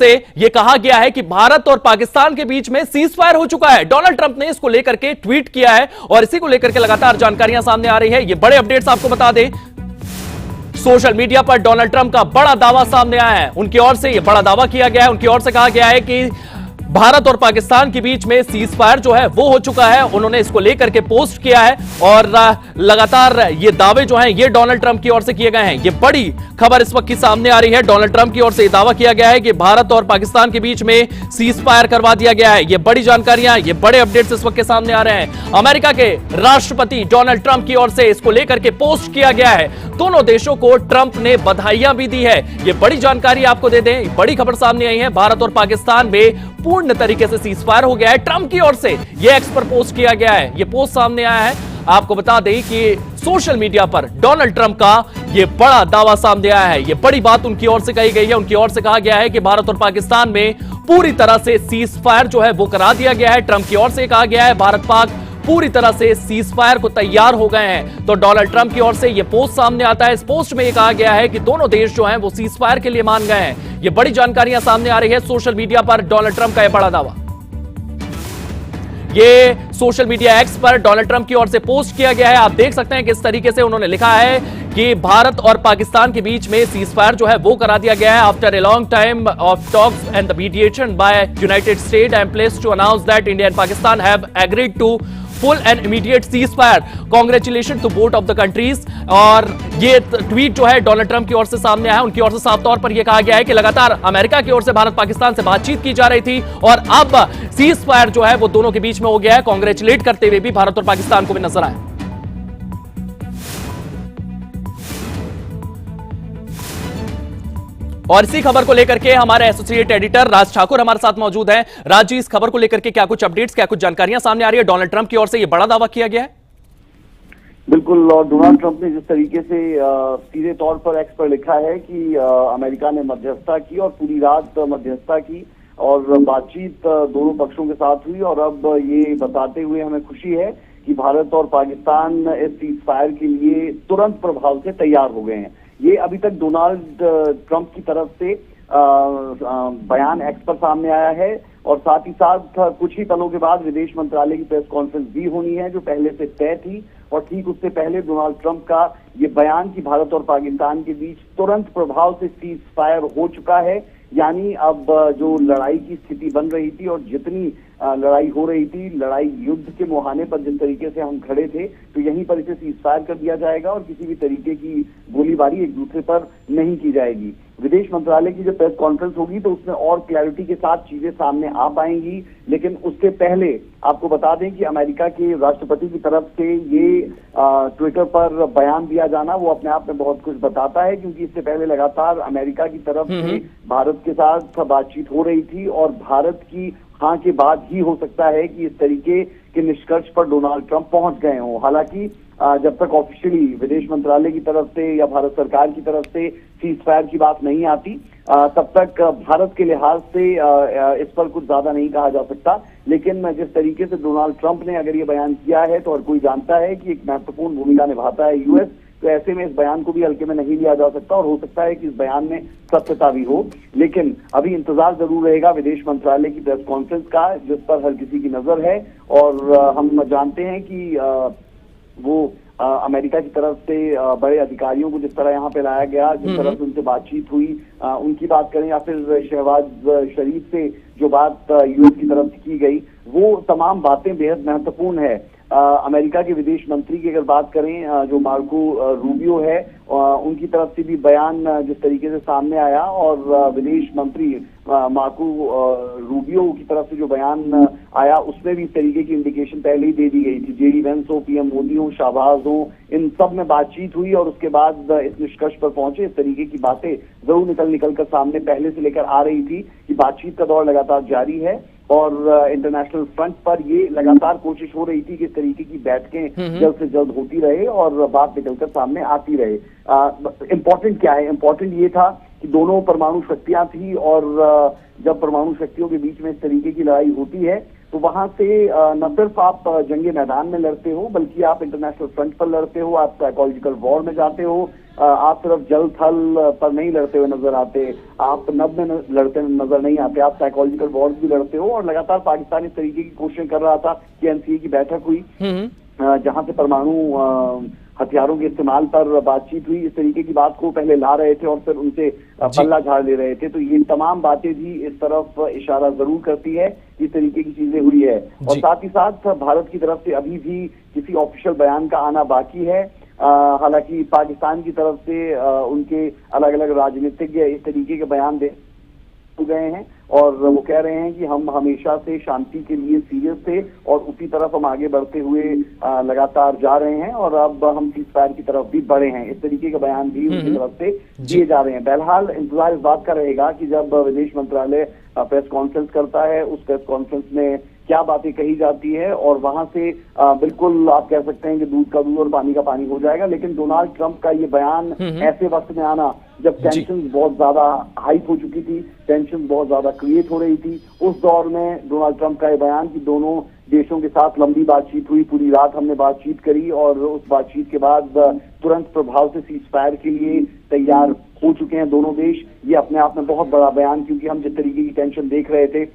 से यह कहा गया है कि भारत और पाकिस्तान के बीच में सीज फायर हो चुका है। डोनाल्ड ट्रंप ने इसको लेकर के ट्वीट किया है और इसी को लेकर के लगातार जानकारियां सामने आ रही है। ये बड़े अपडेट्स आपको बता दें, सोशल मीडिया पर डोनाल्ड ट्रंप का बड़ा दावा सामने आया है। उनकी ओर से यह बड़ा दावा किया गया है, उनकी ओर से कहा गया है कि भारत और पाकिस्तान के बीच में सीज फायर जो है वो हो चुका है। उन्होंने इसको लेकर के पोस्ट किया है और लगातार ये दावे जो हैं ये डोनाल्ड ट्रंप की ओर से किए गए हैं। ये बड़ी खबर इस वक्त की सामने आ रही है। डोनाल्ड ट्रंप की ओर से दावा किया गया है कि भारत और पाकिस्तान के बीच में सीज फायर करवा दिया गया है। ये बड़ी जानकारियां, ये बड़े अपडेट्स इस वक्त के सामने आ रहे हैं। अमेरिका के राष्ट्रपति डोनाल्ड ट्रंप की ओर से इसको लेकर के पोस्ट किया गया है। दोनों देशों को ट्रंप ने बधाइयां भी दी है। ये बड़ी जानकारी आपको दे दें, बड़ी खबर सामने आई है। भारत और पाकिस्तान में पूर्ण तरीके से सीज फायर हो गया है। ट्रंप की ओर से यह एक्स पर पोस्ट किया गया है। यह पोस्ट सामने आया है। आपको बता दें कि सोशल मीडिया पर डोनाल्ड ट्रंप का यह बड़ा दावा सामने आया है। यह बड़ी बात उनकी ओर से कही गई है। उनकी ओर से कहा गया है कि भारत और पाकिस्तान में पूरी तरह से सीज फायर जो है वो करा दिया गया है। ट्रंप की ओर से कहा गया है भारत पाक पूरी तरह से सीज फायर को तैयार हो गए हैं। तो डोनाल्ड ट्रंप की ओर से यह पोस्ट सामने आता है। इस पोस्ट में यह कहा गया है कि दोनों देश जो हैं वो सीज फायर के लिए मान गए हैं। ये बड़ी जानकारियां सामने आ रही है। सोशल मीडिया पर डोनाल्ड ट्रंप का यह बड़ा दावा, ये सोशल मीडिया एक्स पर डोनाल्ड ट्रंप की ओर से पोस्ट किया गया है। आप देख सकते हैं किस तरीके से उन्होंने लिखा है कि भारत और पाकिस्तान के बीच में सीज फायर जो है वो करा दिया गया है। After a long time of talks and the mediation by United State, I am pleased to announce that India and Pakistan have agreed to full and immediate ceasefire. Congratulation to both of the countries. और ये tweet जो है Donald Trump की ओर से सामने आया है। उनकी ओर से साफ तौर पर यह कहा गया है कि लगातार अमेरिका की ओर से भारत पाकिस्तान से बातचीत की जा रही थी और अब सीज फायर जो है वो दोनों के बीच में हो गया है। कॉन्ग्रेचुलेट करते हुए भी भारत और पाकिस्तान को भी नजर आए। और इसी खबर को लेकर के हमारे एसोसिएट एडिटर राज ठाकुर हमारे साथ मौजूद हैं। राज जी, इस खबर को लेकर के क्या कुछ अपडेट्स, क्या कुछ जानकारियां सामने आ रही है? डोनाल्ड ट्रंप की ओर से यह बड़ा दावा किया गया है। बिल्कुल, और डोनाल्ड ट्रंप ने जिस तरीके से सीधे तौर पर एक्स पर लिखा है कि अमेरिका ने मध्यस्थता की और पूरी रात मध्यस्थता की और बातचीत दोनों पक्षों के साथ हुई और अब ये बताते हुए हमें खुशी है कि भारत और पाकिस्तान इस सीज फायर के लिए तुरंत प्रभाव से तैयार हो गए हैं। ये अभी तक डोनाल्ड ट्रंप की तरफ से बयान एक्स पर सामने आया है और साथ ही साथ कुछ ही पलों के बाद विदेश मंत्रालय की प्रेस कॉन्फ्रेंस भी होनी है जो पहले से तय थी। और ठीक उससे पहले डोनाल्ड ट्रंप का ये बयान कि भारत और पाकिस्तान के बीच तुरंत प्रभाव से सीज फायर हो चुका है, यानी अब जो लड़ाई की स्थिति बन रही थी और जितनी लड़ाई हो रही थी, लड़ाई युद्ध के मुहाने पर जिस तरीके से हम खड़े थे, तो यहीं पर इसे सीज फायर कर दिया जाएगा और किसी भी तरीके की गोलीबारी एक दूसरे पर नहीं की जाएगी। विदेश मंत्रालय की जो प्रेस कॉन्फ्रेंस होगी तो उसमें और क्लैरिटी के साथ चीजें सामने आ पाएंगी, लेकिन उससे पहले आपको बता दें कि अमेरिका के राष्ट्रपति की तरफ से ये ट्विटर पर बयान दिया जाना वो अपने आप में बहुत कुछ बताता है, क्योंकि इससे पहले लगातार अमेरिका की तरफ से भारत के साथ बातचीत हो रही थी और भारत की हाँ के बाद ही हो सकता है कि इस तरीके के निष्कर्ष पर डोनाल्ड ट्रंप पहुंच गए हों। हालांकि जब तक ऑफिशियली विदेश मंत्रालय की तरफ से या भारत सरकार की तरफ से सीज फायर की बात नहीं आती, तब तक भारत के लिहाज से इस पर कुछ ज्यादा नहीं कहा जा सकता। लेकिन जिस तरीके से डोनाल्ड ट्रंप ने अगर ये बयान किया है तो हर कोई जानता है कि एक महत्वपूर्ण भूमिका निभाता है यूएस, तो ऐसे में इस बयान को भी हल्के में नहीं लिया जा सकता और हो सकता है कि इस बयान में सत्यता भी हो। लेकिन अभी इंतजार जरूर रहेगा विदेश मंत्रालय की प्रेस कॉन्फ्रेंस का, जिस पर हर किसी की नजर है। और हम जानते हैं कि वो अमेरिका की तरफ से बड़े अधिकारियों को जिस तरह यहाँ पे लाया गया, जिस तरह से उनसे बातचीत हुई, उनकी बात करें या फिर शहबाज शरीफ से जो बात यूएस की तरफ से की गई, वो तमाम बातें बेहद महत्वपूर्ण है। अमेरिका के विदेश मंत्री की अगर बात करें जो मार्को रूबियो है, उनकी तरफ से भी बयान जिस तरीके से सामने आया और विदेश मंत्री मार्को रूबियो की तरफ से जो बयान आया उसमें भी इस तरीके की इंडिकेशन पहले ही दे दी गई थी। जेडी वेंस हो, पीएम मोदी हो, शाहबाज हो, इन सब में बातचीत हुई और उसके बाद इस निष्कर्ष पर पहुंचे। इस तरीके की बातें जरूर निकल कर सामने पहले से लेकर आ रही थी कि बातचीत का दौर लगातार जारी है और इंटरनेशनल फ्रंट पर ये लगातार कोशिश हो रही थी कि इस तरीके की बैठकें जल्द से जल्द होती रहे और बात निकलकर सामने आती रहे। इम्पोर्टेंट क्या है? इम्पोर्टेंट ये था कि दोनों परमाणु शक्तियां थी और जब परमाणु शक्तियों के बीच में इस तरीके की लड़ाई होती है तो वहां से न सिर्फ आप जंगे मैदान में लड़ते हो, बल्कि आप इंटरनेशनल फ्रंट पर लड़ते हो, आप साइकोलॉजिकल वॉर में जाते हो। आप सिर्फ जल थल पर नहीं लड़ते हुए नजर आते, आप नभ में लड़ते नजर नहीं आते, आप साइकोलॉजिकल वॉर भी लड़ते हो। और लगातार पाकिस्तान इस तरीके की कोशिश कर रहा था कि एनसीए की बैठक हुई जहां से परमाणु हथियारों के इस्तेमाल पर बातचीत हुई। इस तरीके की बात को पहले ला रहे थे और फिर उनसे पल्ला झाड़ ले रहे थे। तो ये तमाम बातें भी इस तरफ इशारा जरूर करती है, इस तरीके की चीजें हुई है। और साथ ही साथ भारत की तरफ से अभी भी किसी ऑफिशियल बयान का आना बाकी है। हालांकि पाकिस्तान की तरफ से उनके अलग अलग राजनीतिज्ञ इस तरीके के बयान दे गए हैं और वो कह रहे हैं कि हम हमेशा से शांति के लिए सीरियस थे और उसी तरफ हम आगे बढ़ते हुए लगातार जा रहे हैं और अब हम सीज़फायर की तरफ भी बढ़े हैं। इस तरीके का बयान भी उनकी तरफ से दिए जा रहे हैं। बहरहाल इंतजार इस बात का रहेगा कि जब विदेश मंत्रालय प्रेस कॉन्फ्रेंस करता है, उस प्रेस कॉन्फ्रेंस में क्या बातें कही जाती है और वहां से बिल्कुल आप कह सकते हैं कि दूध का दूध और पानी का पानी हो जाएगा। लेकिन डोनाल्ड ट्रंप का ये बयान ऐसे वक्त में आना जब टेंशन बहुत ज्यादा हाइप हो चुकी थी, टेंशन बहुत ज्यादा क्रिएट हो रही थी, उस दौर में डोनाल्ड ट्रंप का ये बयान कि दोनों देशों के साथ लंबी बातचीत हुई, पूरी रात हमने बातचीत करी और उस बातचीत के बाद तुरंत प्रभाव से सीज़फायर के लिए तैयार हो चुके हैं दोनों देश। ये अपने आप में बहुत बड़ा बयान, क्योंकि हम जिस तरीके की टेंशन देख रहे थे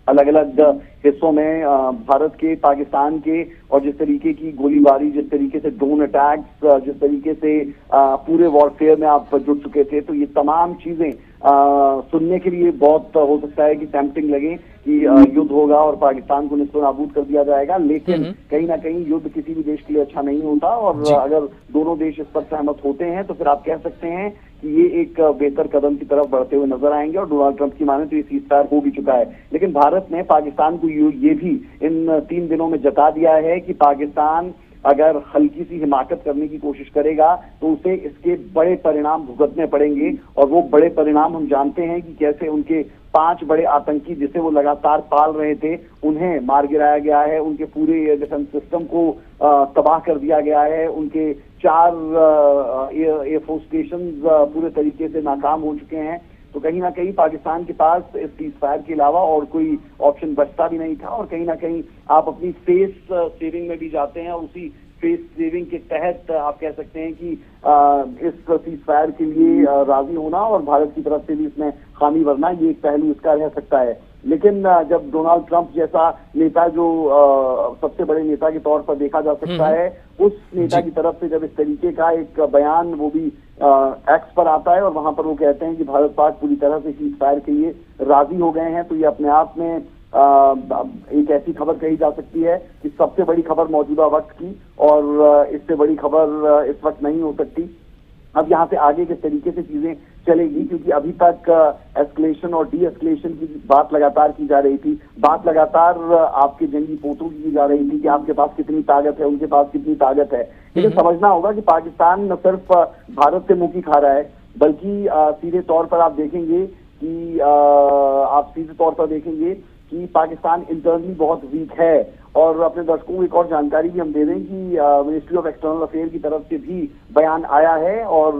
अलग अलग हिस्सों में भारत के, पाकिस्तान के, और जिस तरीके की गोलीबारी, जिस तरीके से ड्रोन अटैक्स, जिस तरीके से पूरे वॉरफेयर में आप जुट चुके थे, तो ये तमाम चीजें सुनने के लिए बहुत हो सकता है कि टेम्पटिंग लगे कि युद्ध होगा और पाकिस्तान को निस्तो नाबूद कर दिया जाएगा। लेकिन कहीं ना कहीं युद्ध किसी भी देश के लिए अच्छा नहीं होता और अगर दोनों देश इस पर सहमत होते हैं तो फिर आप कह सकते हैं कि ये एक बेहतर कदम की तरफ बढ़ते हुए नजर आएंगे। और डोनाल्ड ट्रंप की माने तो ये सीज़फायर हो भी चुका है। लेकिन भारत ने पाकिस्तान को ये भी इन 3 दिनों में जता दिया है कि पाकिस्तान अगर हल्की सी हिमाकत करने की कोशिश करेगा तो उसे इसके बड़े परिणाम भुगतने पड़ेंगे। और वो बड़े परिणाम हम जानते हैं कि कैसे उनके 5 बड़े आतंकी जिसे वो लगातार पाल रहे थे उन्हें मार गिराया गया है, उनके पूरे डिफेंस सिस्टम को तबाह कर दिया गया है, उनके 4 एयरफोर्स स्टेशन पूरे तरीके से नाकाम हो चुके हैं। तो कहीं ना कहीं पाकिस्तान के पास इस सीज़फायर के अलावा और कोई ऑप्शन बचता भी नहीं था। और कहीं ना कहीं आप अपनी फेस सेविंग में भी जाते हैं और उसी फेस सेविंग के तहत आप कह सकते हैं कि इस सीज़फायर के लिए राजी होना और भारत की तरफ से भी इसमें खामी भरना, ये एक पहलू इसका रह सकता है। लेकिन जब डोनाल्ड ट्रंप जैसा नेता, जो सबसे बड़े नेता के तौर पर देखा जा सकता है, उस नेता की तरफ से जब इस तरीके का एक बयान वो भी एक्स पर आता है और वहां पर वो कहते हैं कि भारत पाक पूरी तरह से सीज़फायर के लिए राजी हो गए हैं, तो ये अपने आप में एक ऐसी खबर कही जा सकती है कि सबसे बड़ी खबर मौजूदा वक्त की, और इससे बड़ी खबर इस वक्त नहीं हो सकती। अब यहाँ से आगे किस तरीके से चीजें चलेगी, क्योंकि अभी तक एस्केलेशन और डी एस्केलेशन की बात लगातार की जा रही थी, बात लगातार आपके जंगी पोतों की जा रही थी कि आपके पास कितनी ताकत है, उनके पास कितनी ताकत है। लेकिन समझना होगा कि पाकिस्तान न सिर्फ भारत से मुंह की खा रहा है, बल्कि सीधे तौर पर आप देखेंगे कि पाकिस्तान इंटरनली बहुत वीक है। और अपने दर्शकों को एक और जानकारी भी हम दे दें कि मिनिस्ट्री ऑफ एक्सटर्नल अफेयर की तरफ से भी बयान आया है और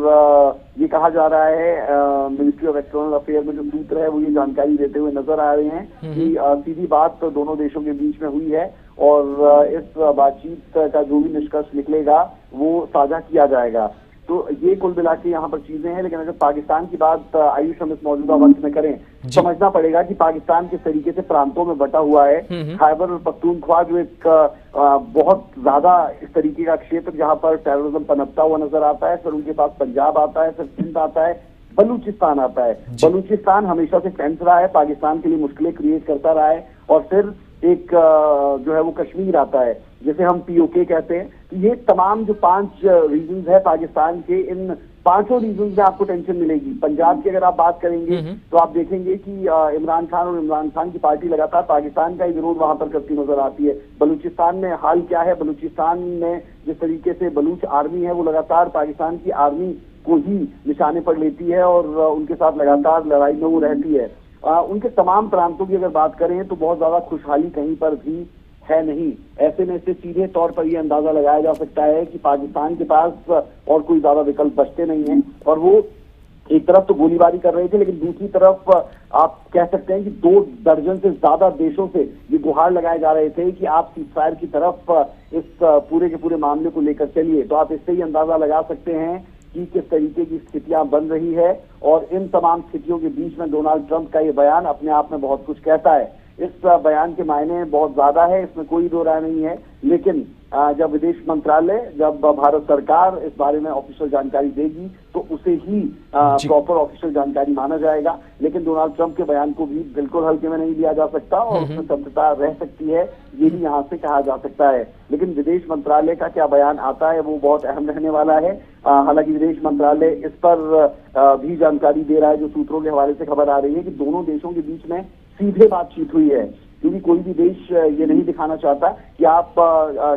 ये कहा जा रहा है, मिनिस्ट्री ऑफ एक्सटर्नल अफेयर में जो सूत्र है वो ये जानकारी देते हुए नजर आ रहे हैं कि सीधी बात तो दोनों देशों के बीच में हुई है और इस बातचीत का जो भी निष्कर्ष निकलेगा वो साझा किया जाएगा। तो ये कुल मिला के यहाँ पर चीजें हैं। लेकिन अगर पाकिस्तान की बात आयुष हम इस मौजूदा वक्त में करें, समझना पड़ेगा कि पाकिस्तान किस तरीके से प्रांतों में बटा हुआ है। खैबर पख्तूनख्वा जो एक बहुत ज्यादा इस तरीके का क्षेत्र जहाँ पर टेररिज्म पनपता हुआ नजर आता है, फिर उनके पास पंजाब आता है, फिर सिंध आता है, बलूचिस्तान आता है। बलूचिस्तान हमेशा से टेंस रहा है, पाकिस्तान के लिए मुश्किलें क्रिएट करता रहा है। और फिर एक जो है वो कश्मीर आता है जिसे हम POK कहते हैं। तो ये तमाम जो 5 रीजन्स है पाकिस्तान के, इन 5 रीजन्स में आपको टेंशन मिलेगी। पंजाब की अगर आप बात करेंगे तो आप देखेंगे कि इमरान खान और इमरान खान की पार्टी लगातार पाकिस्तान का ही विरोध वहां पर करती नजर आती है। बलूचिस्तान में हाल क्या है, बलूचिस्तान में जिस तरीके से बलूच आर्मी है वो लगातार पाकिस्तान की आर्मी को ही निशाने पर लेती है और उनके साथ लगातार लड़ाई में वो रहती है। उनके तमाम प्रांतों की अगर बात करें तो बहुत ज्यादा खुशहाली कहीं पर भी है नहीं। ऐसे में से सीधे तौर पर यह अंदाजा लगाया जा सकता है कि पाकिस्तान के पास और कोई ज्यादा विकल्प बचते नहीं है और वो एक तरफ तो गोलीबारी कर रहे थे, लेकिन दूसरी तरफ आप कह सकते हैं कि 2 दर्जन से ज्यादा देशों से ये गुहार लगाए जा रहे थे कि आप सीजफायर की तरफ इस पूरे के पूरे मामले को लेकर चलिए। तो आप इससे ही अंदाजा लगा सकते हैं कि किस तरीके की स्थितियां बन रही है, और इन तमाम स्थितियों के बीच में डोनाल्ड ट्रंप का ये बयान अपने आप में बहुत कुछ कहता है। इस बयान के मायने बहुत ज्यादा है, इसमें कोई दो राय नहीं है, लेकिन जब विदेश मंत्रालय, जब भारत सरकार इस बारे में ऑफिशियल जानकारी देगी तो उसे ही प्रॉपर ऑफिशियल जानकारी माना जाएगा। लेकिन डोनाल्ड ट्रंप के बयान को भी बिल्कुल हल्के में नहीं लिया जा सकता और उसमें सत्यता रह सकती है, ये भी यहाँ से कहा जा सकता है। लेकिन विदेश मंत्रालय का क्या बयान आता है वो बहुत अहम रहने वाला है। हालांकि विदेश मंत्रालय इस पर भी जानकारी दे रहा है, जो सूत्रों के हवाले से खबर आ रही है कि दोनों देशों के बीच में सीधे बातचीत हुई है, क्योंकि कोई भी देश ये नहीं दिखाना चाहता कि आप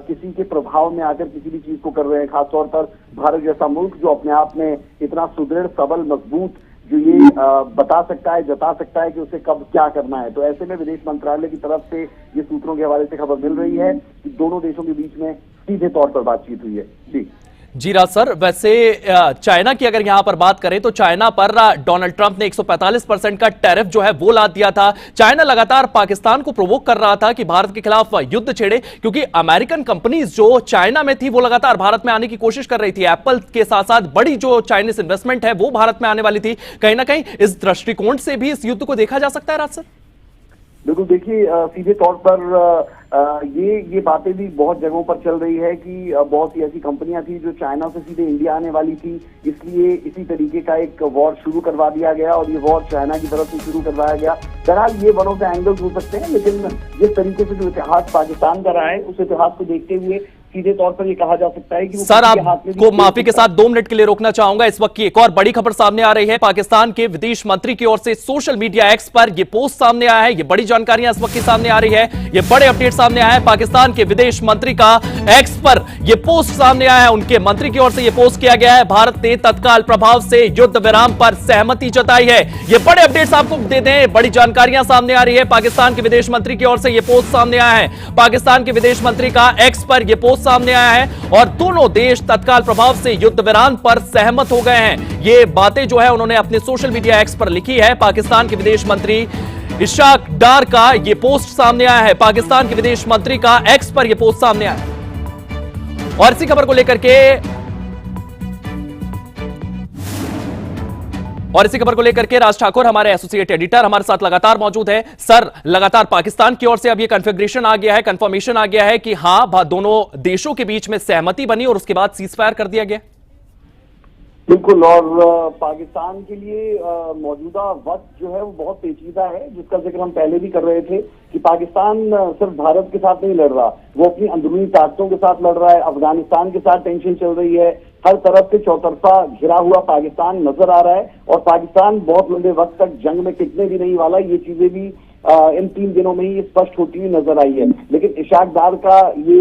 किसी के प्रभाव में आकर किसी भी चीज को कर रहे हैं, खासतौर पर भारत जैसा मुल्क जो अपने आप में इतना सुदृढ़, सबल, मजबूत, जो ये बता सकता है, जता सकता है कि उसे कब क्या करना है। तो ऐसे में विदेश मंत्रालय की तरफ से ये सूत्रों के हवाले से खबर मिल रही है कि दोनों देशों के बीच में सीधे तौर पर बातचीत हुई है। जी राज सर, वैसे चाइना की अगर यहां पर बात करें तो चाइना पर डोनाल्ड ट्रंप ने 145% का टैरिफ जो है वो लाद दिया था। चाइना लगातार पाकिस्तान को प्रोवोक कर रहा था कि भारत के खिलाफ युद्ध छेड़े, क्योंकि अमेरिकन कंपनीज जो चाइना में थी वो लगातार भारत में आने की कोशिश कर रही थी। एप्पल के साथ साथ बड़ी जो चाइनीज इन्वेस्टमेंट है वो भारत में आने वाली थी। कहीं ना कहीं इस दृष्टिकोण से भी इस युद्ध को देखा जा सकता है राज सर। बिल्कुल, देखिए सीधे तौर पर ये बातें भी बहुत जगहों पर चल रही है कि बहुत सी ऐसी कंपनियां थी जो चाइना से सीधे इंडिया आने वाली थी, इसलिए इसी तरीके का एक वॉर शुरू करवा दिया गया और ये वॉर चाइना की तरफ से शुरू करवाया गया। बहरहाल ये वन ऑफ द एंगल्स हो सकते हैं, लेकिन जिस तरीके से जो इतिहास पाकिस्तान का रहा है उस इतिहास को देखते हुए सीधे तौर पर ये कहा जा सकता है कि सर आपको माफी के साथ 2 मिनट के लिए रोकना चाहूंगा। इस वक्त की एक और बड़ी खबर सामने आ रही है। पाकिस्तान के विदेश मंत्री की ओर से सोशल मीडिया एक्स पर यह पोस्ट सामने आया है। ये बड़ी जानकारियां इस वक्त की सामने आ रही है, ये बड़े अपडेट सामने आया है। पाकिस्तान के विदेश मंत्री का एक्स पर यह पोस्ट सामने आया है, उनके मंत्री की ओर से यह पोस्ट किया गया है। भारत ने तत्काल प्रभाव से युद्ध विराम पर सहमति जताई है। ये बड़े अपडेट्स आपको दे दें, बड़ी जानकारियां सामने आ रही है। पाकिस्तान के विदेश मंत्री की ओर से यह पोस्ट सामने आया है। पाकिस्तान के विदेश मंत्री का एक्स पर यह पोस्ट सामने आया है और दोनों देश तत्काल प्रभाव से युद्ध विराम पर सहमत हो गए हैं। ये बातें जो है उन्होंने अपने सोशल मीडिया एक्स पर लिखी है। पाकिस्तान के विदेश मंत्री इशाक डार का यह पोस्ट सामने आया है। पाकिस्तान के विदेश मंत्री का एक्स पर यह पोस्ट सामने आया है। और इसी खबर को लेकर के राज ठाकुर हमारे एसोसिएट एडिटर हमारे साथ लगातार मौजूद है। सर, लगातार पाकिस्तान की ओर से अब ये कन्फिग्रेशन आ गया है, कंफर्मेशन आ गया है कि हां दोनों देशों के बीच में सहमति बनी और उसके बाद सीजफायर कर दिया गया। बिल्कुल, और पाकिस्तान के लिए मौजूदा वक्त जो है वो बहुत पेचीदा है, जिसका जिक्र हम पहले भी कर रहे थे कि पाकिस्तान सिर्फ भारत के साथ नहीं लड़ रहा, वो अपनी अंदरूनी ताकतों के साथ लड़ रहा है। अफगानिस्तान के साथ टेंशन चल रही है, हर तरफ से चौतरफा घिरा हुआ पाकिस्तान नजर आ रहा है और पाकिस्तान बहुत लंबे वक्त तक जंग में टिकने भी नहीं वाला। ये चीजें भी इन 3 दिनों में ही स्पष्ट होती हुई नजर आई है। लेकिन इशाक डार का ये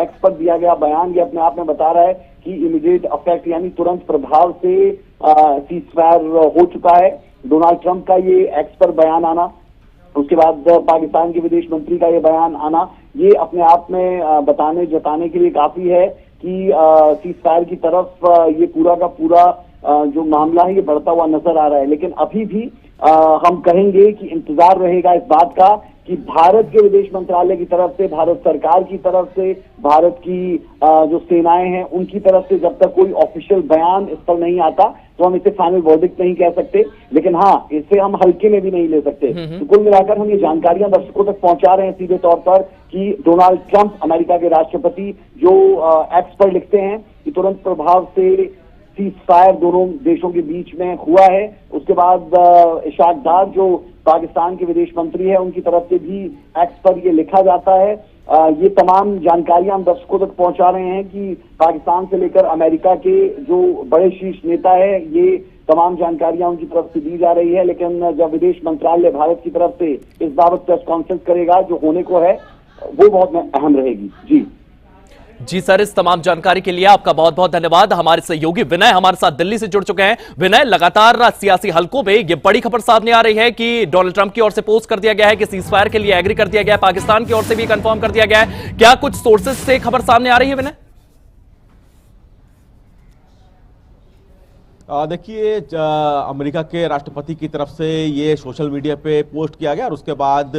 एक्स पर दिया गया बयान ये अपने आप में बता रहा है कि इमीडिएट इफेक्ट यानी तुरंत प्रभाव से सीजफायर हो चुका है। डोनाल्ड ट्रंप का ये एक्स पर बयान आना, उसके बाद पाकिस्तान के विदेश मंत्री का ये बयान आना, ये अपने आप में बताने जताने के लिए काफी है कि सीजफायर की तरफ ये पूरा का पूरा जो मामला है ये बढ़ता हुआ नजर आ रहा है। लेकिन अभी भी हम कहेंगे कि इंतजार रहेगा इस बात का कि भारत के विदेश मंत्रालय की तरफ से, भारत सरकार की तरफ से, भारत की जो सेनाएं हैं उनकी तरफ से जब तक कोई ऑफिशियल बयान इस पर नहीं आता तो हम इसे फाइनल वर्डिक्ट नहीं कह सकते। लेकिन हाँ, इसे हम हल्के में भी नहीं ले सकते। तो कुल मिलाकर हम ये जानकारियां दर्शकों तक पहुंचा रहे हैं सीधे तौर पर कि डोनाल्ड ट्रंप, अमेरिका के राष्ट्रपति, जो एक्स पर लिखते हैं कि तुरंत प्रभाव से सीजफायर दोनों देशों के बीच में हुआ है। उसके बाद इशाक डार जो पाकिस्तान के विदेश मंत्री है उनकी तरफ से भी एक्स पर ये लिखा जाता है। ये तमाम जानकारियां हम दर्शकों तक पहुंचा रहे हैं कि पाकिस्तान से लेकर अमेरिका के जो बड़े शीर्ष नेता है ये तमाम जानकारियां उनकी तरफ से दी जा रही है। लेकिन जब विदेश मंत्रालय भारत की तरफ से इस बाबत प्रेस कॉन्फ्रेंस करेगा जो होने को है वो बहुत अहम रहेगी। जी सर, इस तमाम जानकारी के लिए आपका बहुत बहुत धन्यवाद। हमारे सहयोगी विनय हमारे साथ दिल्ली से जुड़ चुके हैं। विनय, लगातार सियासी हलकों में ये बड़ी खबर सामने आ रही है कि डोनाल्ड ट्रंप की ओर से पोस्ट कर दिया गया है कि सीजफायर के लिए एग्री कर दिया गया है, पाकिस्तान की ओर से भी कंफर्म कर दिया गया है। क्या कुछ सोर्सेज से खबर सामने आ रही है विनय? देखिए, अमेरिका के राष्ट्रपति की तरफ से ये सोशल मीडिया पे पोस्ट किया गया और उसके बाद